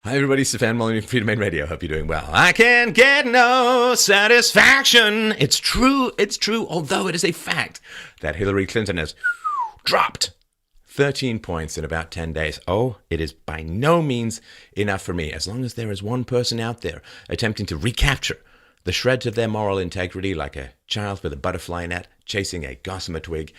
Hi everybody, Stefan Molyneux from Freedom Main Radio. Hope you're doing well. I can get no satisfaction. It's true, although it is a fact that Hillary Clinton has dropped 13 points in about 10 days. Oh, it is by no means enough for me. As long as there is one person out there attempting to recapture the shreds of their moral integrity like a child with a butterfly net chasing a gossamer twig,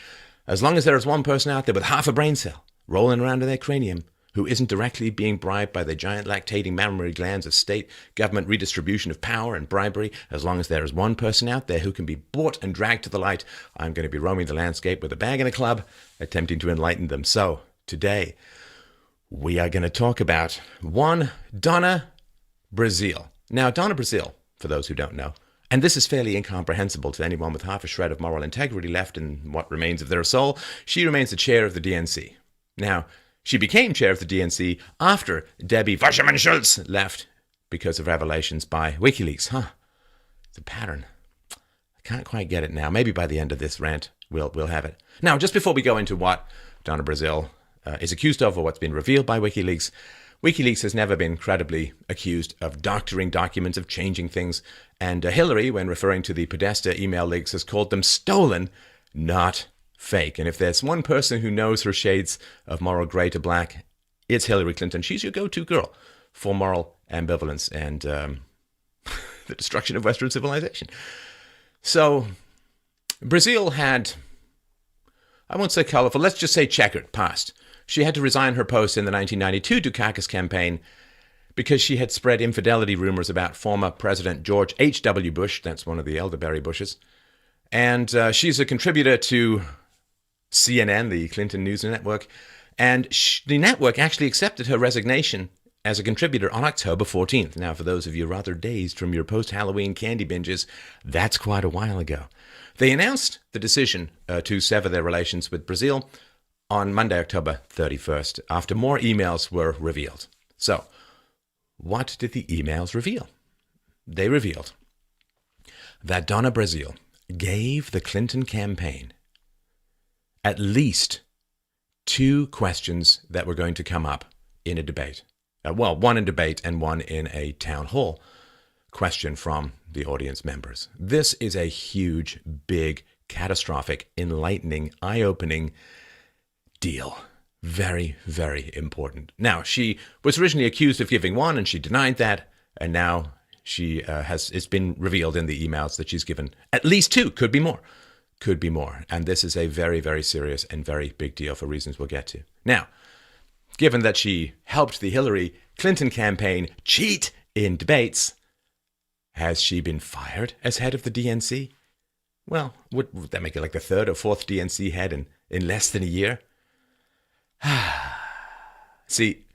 as long as there is one person out there with half a brain cell rolling around in their cranium who isn't directly being bribed by the giant lactating mammary glands of state government redistribution of power and bribery, as long as there is one person out there who can be bought and dragged to the light, I'm going to be roaming the landscape with a bag and a club, attempting to enlighten them. So, today, we are going to talk about one Donna Brazile. Now, Donna Brazile, for those who don't know, and this is fairly incomprehensible to anyone with half a shred of moral integrity left in what remains of their soul, she remains the chair of the DNC. Now, she became chair of the DNC after Debbie Wasserman-Schultz left because of revelations by WikiLeaks. It's a pattern. I can't quite get it now. Maybe by the end of this rant, we'll have it. Now, just before we go into what Donna Brazile is accused of or what's been revealed by WikiLeaks, WikiLeaks has never been credibly accused of doctoring documents, of changing things. And Hillary, when referring to the Podesta email leaks, has called them stolen, not fake. And if there's one person who knows her shades of moral gray to black, it's Hillary Clinton. She's your go-to girl for moral ambivalence and the destruction of Western civilization. So Brazile had, I won't say colorful, let's just say checkered past. She had to resign her post in the 1992 Dukakis campaign because she had spread infidelity rumors about former President George H.W. Bush. That's one of the elderberry Bushes. And she's a contributor to CNN, the Clinton News Network, and the network actually accepted her resignation as a contributor on October 14th. Now, for those of you rather dazed from your post-Halloween candy binges, that's quite a while ago. They announced the decision to sever their relations with Brazile on Monday, October 31st, after more emails were revealed. So, what did the emails reveal? They revealed that Donna Brazile gave the Clinton campaign at least two questions that were going to come up in a debate. One in debate and one in a town hall question from the audience members. This is a huge, big, catastrophic, enlightening, eye-opening deal. Very, very important. Now, she was originally accused of giving one, and she denied that, and now it's been revealed in the emails that she's given at least two, could be more. And this is a very, very serious and very big deal for reasons we'll get to. Now, given that she helped the Hillary Clinton campaign cheat in debates, has she been fired as head of the DNC? Well, would that make it like the third or fourth DNC head in less than a year? See,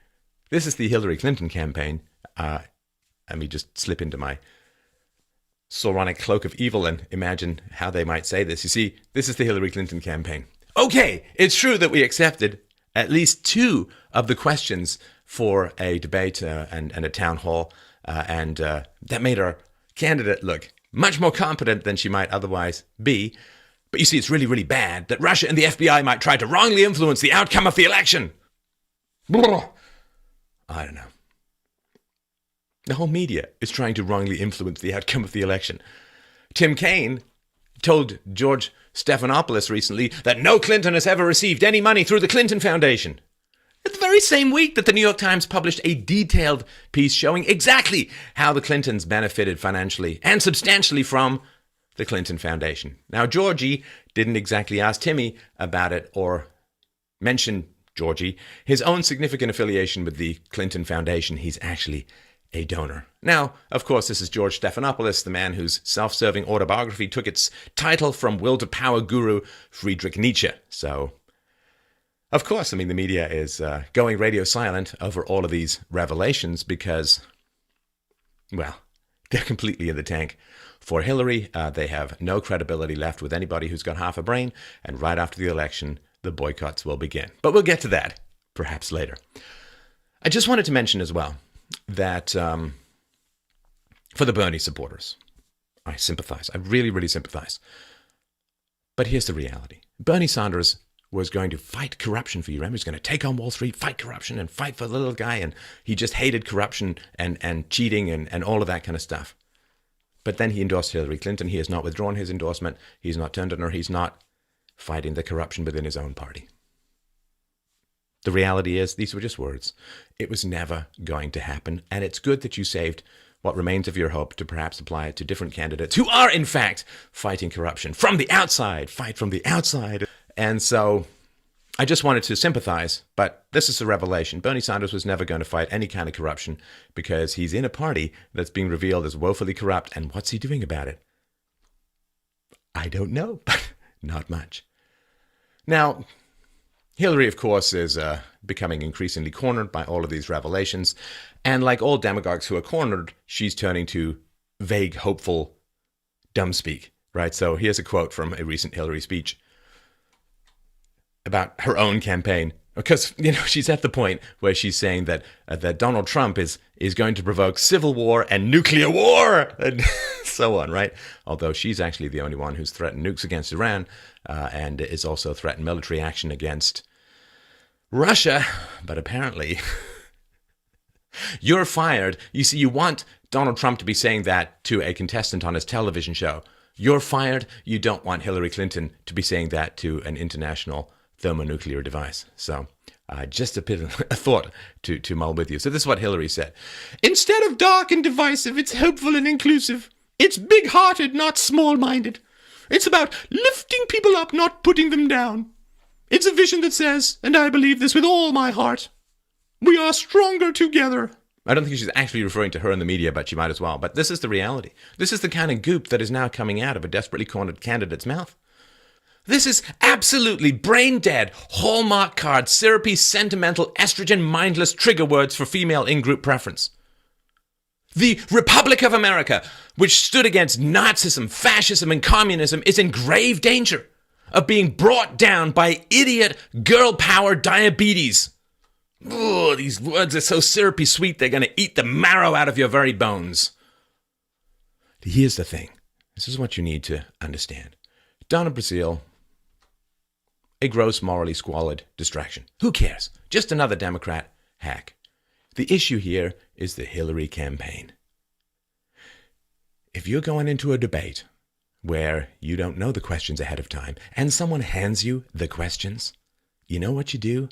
this is the Hillary Clinton campaign. Let me just slip into my Sauronic cloak of evil and imagine how they might say this. You see, this is the Hillary Clinton campaign. Okay, it's true that we accepted at least two of the questions for a debate and a town hall, and that made our candidate look much more competent than she might otherwise be. But you see, it's really, really bad that Russia and the FBI might try to wrongly influence the outcome of the election. I don't know. The whole media is trying to wrongly influence the outcome of the election. Tim Kaine told George Stephanopoulos recently that no Clinton has ever received any money through the Clinton Foundation. It's the very same week that the New York Times published a detailed piece showing exactly how the Clintons benefited financially and substantially from the Clinton Foundation. Now, Georgie didn't exactly ask Timmy about it or mention Georgie, his own significant affiliation with the Clinton Foundation. He's actually a donor. Now, of course, this is George Stephanopoulos, the man whose self-serving autobiography took its title from will to power guru Friedrich Nietzsche. So, of course, the media is going radio silent over all of these revelations because, well, they're completely in the tank. For Hillary, they have no credibility left with anybody who's got half a brain, and right after the election, the boycotts will begin. But we'll get to that, perhaps later. I just wanted to mention as well that for the Bernie supporters, I sympathize. I really, really sympathize. But here's the reality. Bernie Sanders was going to fight corruption for you. Remember, he was going to take on Wall Street, fight corruption, and fight for the little guy. And he just hated corruption and cheating and all of that kind of stuff. But then he endorsed Hillary Clinton. He has not withdrawn his endorsement. He's not turned on her. He's not fighting the corruption within his own party. The reality is, these were just words. It was never going to happen. And it's good that you saved what remains of your hope to perhaps apply it to different candidates who are, in fact, fighting corruption from the outside. Fight from the outside. And so I just wanted to sympathize, but this is a revelation. Bernie Sanders was never going to fight any kind of corruption because he's in a party that's being revealed as woefully corrupt. And what's he doing about it? I don't know, but not much. Now, Hillary, of course, is becoming increasingly cornered by all of these revelations. And like all demagogues who are cornered, she's turning to vague, hopeful dumbspeak, right? So here's a quote from a recent Hillary speech about her own campaign. Because, she's at the point where she's saying that Donald Trump is going to provoke civil war and nuclear war and so on, right? Although she's actually the only one who's threatened nukes against Iran and is also threatened military action against Russia. But apparently, you're fired. You see, you want Donald Trump to be saying that to a contestant on his television show. You're fired. You don't want Hillary Clinton to be saying that to an international thermonuclear device. So just a thought to mull with you. So this is what Hillary said. Instead of dark and divisive, it's hopeful and inclusive. It's big-hearted, not small-minded. It's about lifting people up, not putting them down. It's a vision that says, and I believe this with all my heart, we are stronger together. I don't think she's actually referring to her in the media, but she might as well. But this is the reality. This is the kind of goop that is now coming out of a desperately cornered candidate's mouth. This is absolutely brain-dead, Hallmark card, syrupy, sentimental, estrogen, mindless trigger words for female in-group preference. The Republic of America, which stood against Nazism, fascism, and communism, is in grave danger of being brought down by idiot girl power diabetes. Oh, these words are so syrupy sweet, they're going to eat the marrow out of your very bones. Here's the thing. This is what you need to understand. Donna Brazile, a gross, morally squalid distraction. Who cares? Just another Democrat hack. The issue here is the Hillary campaign. If you're going into a debate where you don't know the questions ahead of time and someone hands you the questions, you know what you do?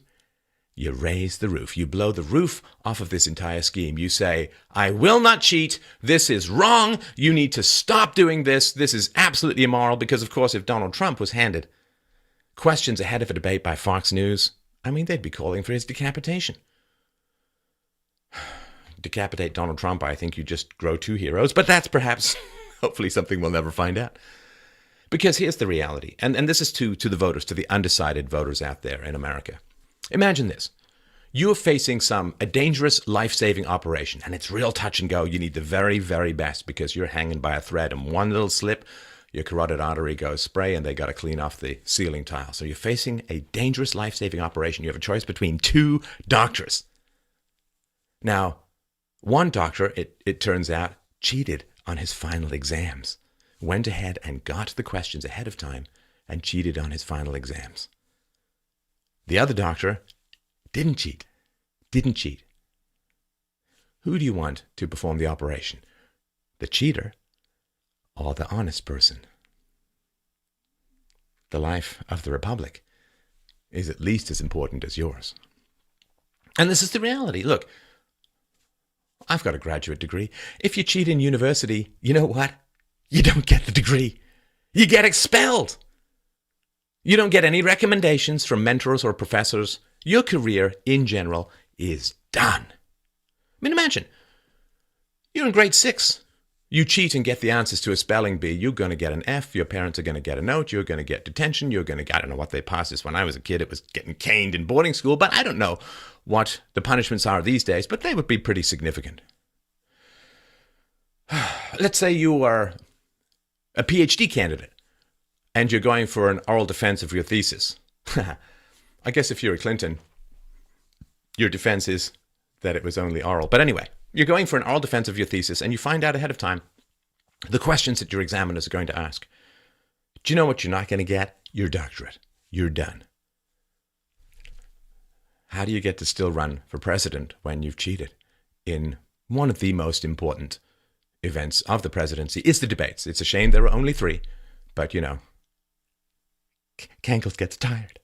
You raise the roof. You blow the roof off of this entire scheme. You say, I will not cheat. This is wrong. You need to stop doing this. This is absolutely immoral. Because, of course, if Donald Trump was handed questions ahead of a debate by Fox News, they'd be calling for his decapitation. Decapitate Donald Trump, I think you just grow two heroes. But that's perhaps, hopefully, something we'll never find out. Because here's the reality. And this is to the voters, to the undecided voters out there in America. Imagine this. You're facing a dangerous life-saving operation, and it's real touch and go. You need the very, very best because you're hanging by a thread, and one little slip, your carotid artery goes spray, and they got to clean off the ceiling tile. So you're facing a dangerous life-saving operation. You have a choice between two doctors. Now, one doctor, it turns out, cheated on his final exams, went ahead and got the questions ahead of time and cheated on his final exams. The other doctor didn't cheat. Who do you want to perform the operation? The cheater or the honest person? The life of the Republic is at least as important as yours. And this is the reality. Look, I've got a graduate degree. If you cheat in university, you know what? You don't get the degree. You get expelled. You don't get any recommendations from mentors or professors. Your career, in general, is done. Imagine, you're in grade 6. You cheat and get the answers to a spelling bee. You're going to get an F. Your parents are going to get a note. You're going to get detention. You're going to, I don't know what they passed this. When I was a kid, it was getting caned in boarding school. But I don't know what the punishments are these days, but they would be pretty significant. Let's say you are a PhD candidate. And you're going for an oral defense of your thesis. I guess if you're a Clinton, your defense is that it was only oral. But anyway, you're going for an oral defense of your thesis, and you find out ahead of time the questions that your examiners are going to ask. Do you know what you're not going to get? Your doctorate. You're done. how do you get to still run for president when you've cheated in one of the most important events of the presidency? Is the debates. It's a shame there were only 3, but Cankles gets tired.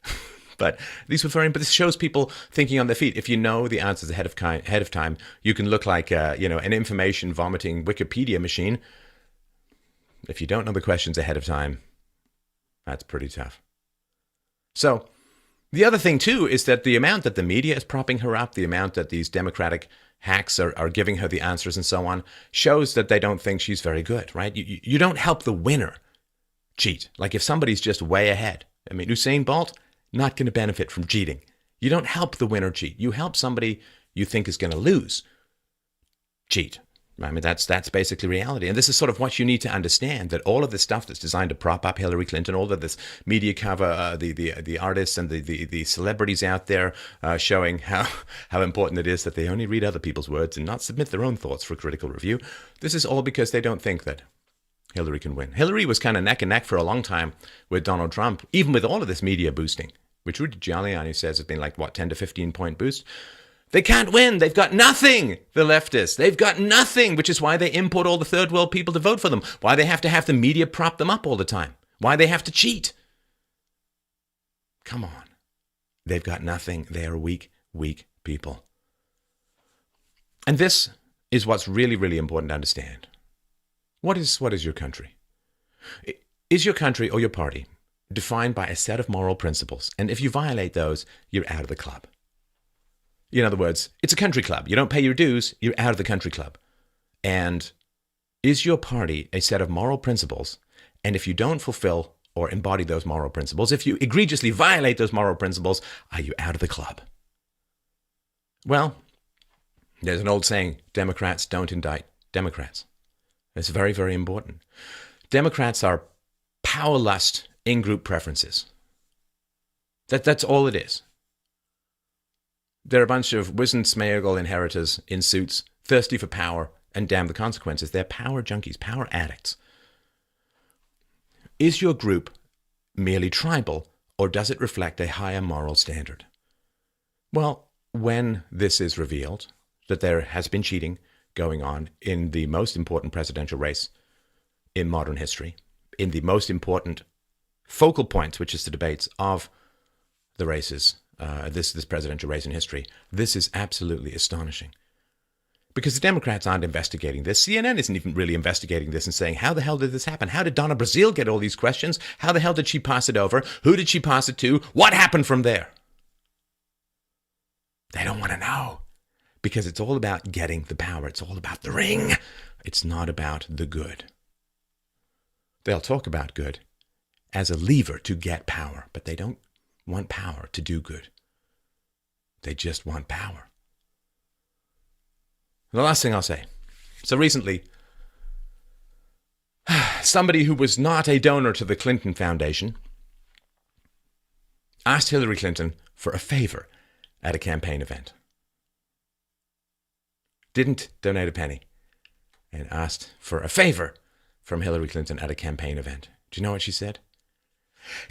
But these were but this shows people thinking on their feet. If you know the answers ahead of time, you can look like an information vomiting Wikipedia machine. If you don't know the questions ahead of time, that's pretty tough. So the other thing too is that the amount that the media is propping her up, the amount that these Democratic hacks are giving her the answers and so on, shows that they don't think she's very good, right? You don't help the winner cheat. Like if somebody's just way ahead. I mean, Usain Bolt, not going to benefit from cheating. You don't help the winner cheat. You help somebody you think is going to lose cheat. I mean, that's basically reality. And this is sort of what you need to understand, that all of this stuff that's designed to prop up Hillary Clinton, all of this media cover, the artists and the celebrities out there showing how important it is that they only read other people's words and not submit their own thoughts for critical review. This is all because they don't think that Hillary can win. Hillary was kind of neck and neck for a long time with Donald Trump, even with all of this media boosting, which Rudy Giuliani says has been like, 10 to 15 point boost. They can't win. They've got nothing, the leftists. They've got nothing, which is why they import all the third world people to vote for them, why they have to have the media prop them up all the time, why they have to cheat. Come on. They've got nothing. They are weak, weak people. And this is what's really, really important to understand. What is your country? Is your country or your party defined by a set of moral principles? And if you violate those, you're out of the club. In other words, it's a country club. You don't pay your dues, you're out of the country club. And is your party a set of moral principles? And if you don't fulfill or embody those moral principles, if you egregiously violate those moral principles, are you out of the club? Well, there's an old saying, Democrats don't indict Democrats. It's very, very important. Democrats are power lust in-group preferences. That's all it is. They're a bunch of wizened Smeagol inheritors in suits, thirsty for power, and damn the consequences. They're power junkies, power addicts. Is your group merely tribal, or does it reflect a higher moral standard? Well, when this is revealed, that there has been cheating going on in the most important presidential race in modern history, in the most important focal point, which is the debates of the races, this presidential race in history, this is absolutely astonishing. Because the Democrats aren't investigating this. CNN isn't even really investigating this and saying, how the hell did this happen? How did Donna Brazile get all these questions? How the hell did she pass it over? Who did she pass it to? What happened from there? They don't want to know. Because it's all about getting the power. It's all about the ring. It's not about the good. They'll talk about good as a lever to get power, but they don't want power to do good. They just want power. The last thing I'll say. So recently, somebody who was not a donor to the Clinton Foundation asked Hillary Clinton for a favor at a campaign event. Didn't donate a penny and asked for a favor from Hillary Clinton at a campaign event. Do you know what she said?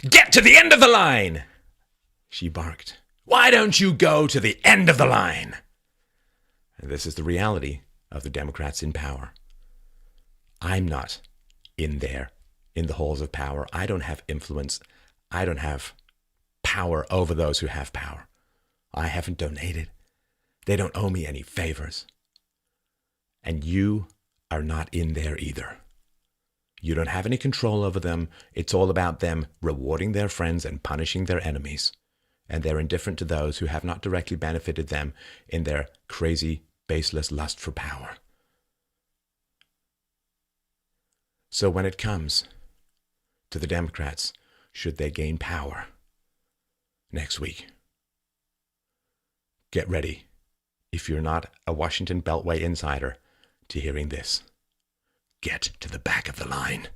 Get to the end of the line, she barked. Why don't you go to the end of the line? And this is the reality of the Democrats in power. I'm not in there, in the halls of power. I don't have influence. I don't have power over those who have power. I haven't donated. They don't owe me any favors. And you are not in there either. You don't have any control over them. It's all about them rewarding their friends and punishing their enemies. And they're indifferent to those who have not directly benefited them in their crazy, baseless lust for power. So when it comes to the Democrats, should they gain power next week, get ready, if you're not a Washington Beltway insider, to hearing this. Get to the back of the line.